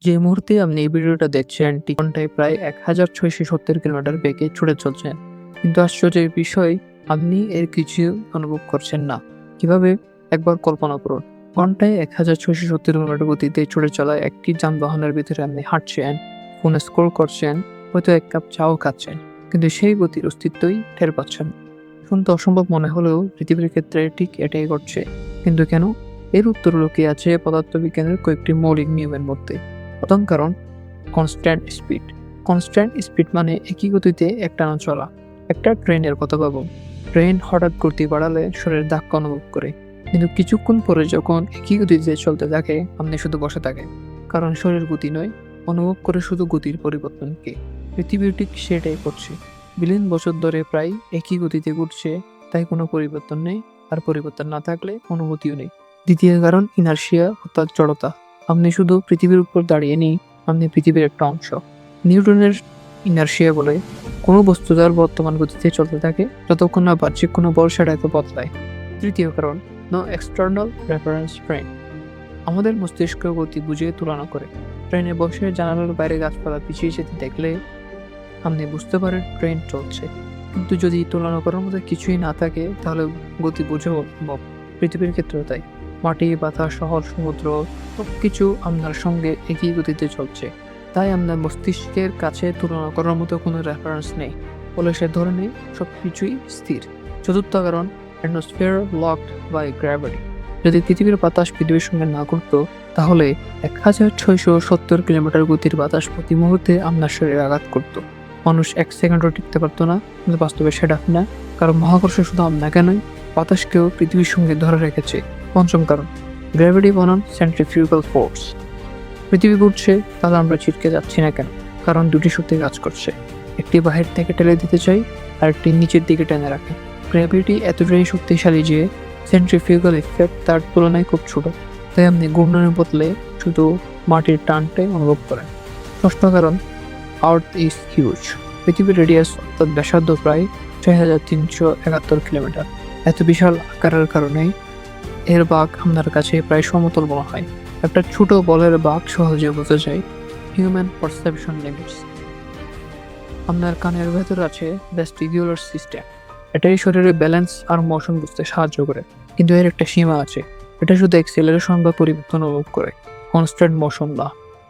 যে মুহূর্তে আপনি এই ভিডিওটা দেখছেন, ঠিক ঘন্টায় প্রায় 1670 কিলোমিটার বেগে ছুটে চলছেন। কিন্তু আশ্চর্যের বিষয়, আপনি এর কিছু অনুভব করছেন না। কিভাবে? একবার কল্পনা করুন। ঘন্টায় 1670 কিলোমিটার গতিতে ছুটে চলা একটি যানবাহনের ভিতরে আপনি হাঁটছেন, ফোনে স্ক্রল করছেন, হয়তো এক কাপ চাও খাচ্ছেন। কিন্তু সেই গতির অস্তিত্বই টের পাচ্ছেন না। শুনতে অসম্ভব মনে হলেও পৃথিবীর ক্ষেত্রে ঠিক এটাই ঘটছে। কিন্তু কেন? এর উত্তর লুকিয়ে আছে পদার্থবিজ্ঞানের কয়েকটি মৌলিক নিয়মের মধ্যে। প্রথম কারণ, কনস্ট্যান্ট স্পিড। কনস্ট্যান্ট স্পিড মানে একই গতিতে একটানা চলা। একটা ট্রেনের কথা ভাবুন। ট্রেন হঠাৎ গতি বাড়ালে শরীর ধাক্কা অনুভব করে, কিন্তু কিছুক্ষণ পরে যখন একই গতিতে চলতে থাকে, আপনি শুধু বসে থাকেন। কারণ শরীর গতি নয়, অনুভব করে শুধু গতির পরিবর্তনকে। পৃথিবী ঠিক সেটাই করছে। বিলিয়ন বছর ধরে প্রায় একই গতিতে ঘুরছে, তাই কোনো পরিবর্তন নেই। আর পরিবর্তন না থাকলে অনুভূতিও নেই। দ্বিতীয় কারণ, ইনার্শিয়া অর্থাৎ জড়তা। আপনি শুধু পৃথিবীর উপর দাঁড়িয়ে নেই, আপনি পৃথিবীর একটা অংশ। নিউটনের ইনার্শিয়া বলে, কোনো বস্তু তার বর্তমান গতিতে চলতে থাকে যতক্ষণ না বাহ্যিক কোনো বল সেটাকে বদলায়। তৃতীয় কারণ, নো এক্সটার্নাল রেফারেন্স ফ্রেম। আমাদের মস্তিষ্ক গতি বুঝে তুলনা করে। ট্রেনে বসে জানালার বাইরে গাছপালা পিছিয়ে যেতে দেখলে আপনি বুঝতে পারেন ট্রেন চলছে। কিন্তু যদি তুলনা করার মধ্যে কিছুই না থাকে, তাহলে গতি বুঝেও অসম্ভব। পৃথিবীর ক্ষেত্রেও তাই। মাটি, বাতাস, শহর, সমুদ্র সবকিছু আপনার সঙ্গে একই গতিতে চলছে। তাই আপনার মস্তিষ্কের কাছে তুলনা করার মতো কোনো রেফারেন্স নেই, ফলে সে ধরে নেই সবকিছুই স্থির। চতুর্থ কারণ, অ্যাটমসফিয়ার লকড বাই গ্র্যাভিটি। যদি পৃথিবীর বাতাস পৃথিবীর সঙ্গে না ঘুরতো, তাহলে 1670 কিলোমিটার গতির বাতাস প্রতি মুহূর্তে আপনার শরীরে আঘাত করত। মানুষ 1 সেকেন্ডও টিকতে পারতো না। কিন্তু বাস্তবে সেটা না, কারণ মহাকর্ষ শুধু আপনাকে নয়, বাতাসকেও পৃথিবীর সঙ্গে ধরে রেখেছে। পঞ্চম কারণ, গ্র্যাভিটি বনাম সেন্ট্রিফিউগাল ফোর্স। পৃথিবী ঘুরছে, তাহলে আমরা ছিটকে যাচ্ছি না কেন? কারণ দুটি শক্তি কাজ করছে। একটি বাহির থেকে ঠেলে দিতে চাই, আর একটি নিচের দিকে টেনে রাখে। গ্র্যাভিটি এতটাই শক্তিশালী যে সেন্ট্রিফিউগাল ইফেক্ট তার তুলনায় খুব ছোট। তাই আপনি ঘূর্ণনের বদলে শুধু মাটির টানটাই অনুভব করেন। ষষ্ঠ কারণ, আর্থ ইজ হিউজ। পৃথিবীর রেডিয়াস অর্থাৎ ব্যাসার্ধ প্রায় 6371 কিলোমিটার। এত বিশাল আকারের কারণে এর বাঁক আপনার কাছে প্রায় সমতল মনে হয়। একটা ছোট বলের বাঁক সহজে বোঝা যায়। Human perception limits. আপনার কানের ভেতর আছে ভেস্টিবিউলার সিস্টেম। এটাই শরীরের ব্যালেন্স আর মোশন বুঝতে সাহায্য করে। কিন্তু এর একটা সীমা আছে। এটা শুধু অ্যাক্সেলারেশন বা পরিবর্তন অনুভব করে, কনস্ট্যান্ট মোশন না।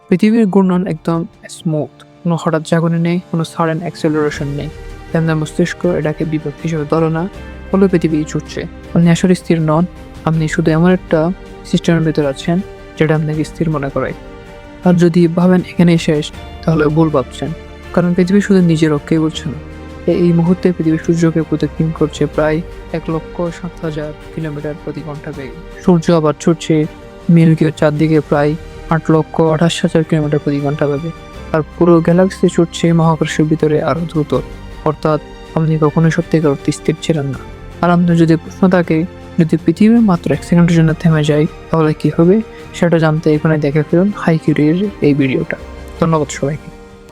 পৃথিবীর ঘূর্ণন একদম স্মুথ, কোনো হঠাৎ জাগনি নেই, কোনো সাডেন অ্যাক্সেলারেশন নেই। আপনার মস্তিষ্ক এটাকে বিপদ হিসেবে ধরে না, ফলে পৃথিবী ছুটছে। আপনি আসলে স্থির নন, আপনি শুধু এমন একটা সিস্টেমের ভিতরে আছেন যেটা আপনাকে স্থির মনে করে। আর যদি ভাবেন এখানেই শেষ, তাহলে ভুল ভাবছেন। কারণ পৃথিবী শুধু নিজের রক্ষাই বলছে না, এই মুহূর্তে পৃথিবী সূর্যকে প্রদক্ষিণ করছে প্রায় 1,07,000 কিলোমিটার প্রতি ঘন্টা বেগে। সূর্য আবার ছুটছে মিল্কি ওয়ের চারদিকে প্রায় 8,28,000 কিলোমিটার প্রতি ঘন্টা বেগে। আর পুরো গ্যালাক্সি ছুটছে মহাকর্ষের ভিতরে আরো দ্রুত। অর্থাৎ আপনি কখনোই সত্যিকার অর্থে স্থির ছিলেন না। আর আপনার যদি প্রশ্ন থাকে, যদি পৃথিবী মাত্র 1 সেকেন্ডের জন্য থেমে যায়, তাহলে কি হবে? সেটা জানতে এখানে দেখে ফেলুন হাইকিউরির এই ভিডিওটা। ধন্যবাদ সবাইকে।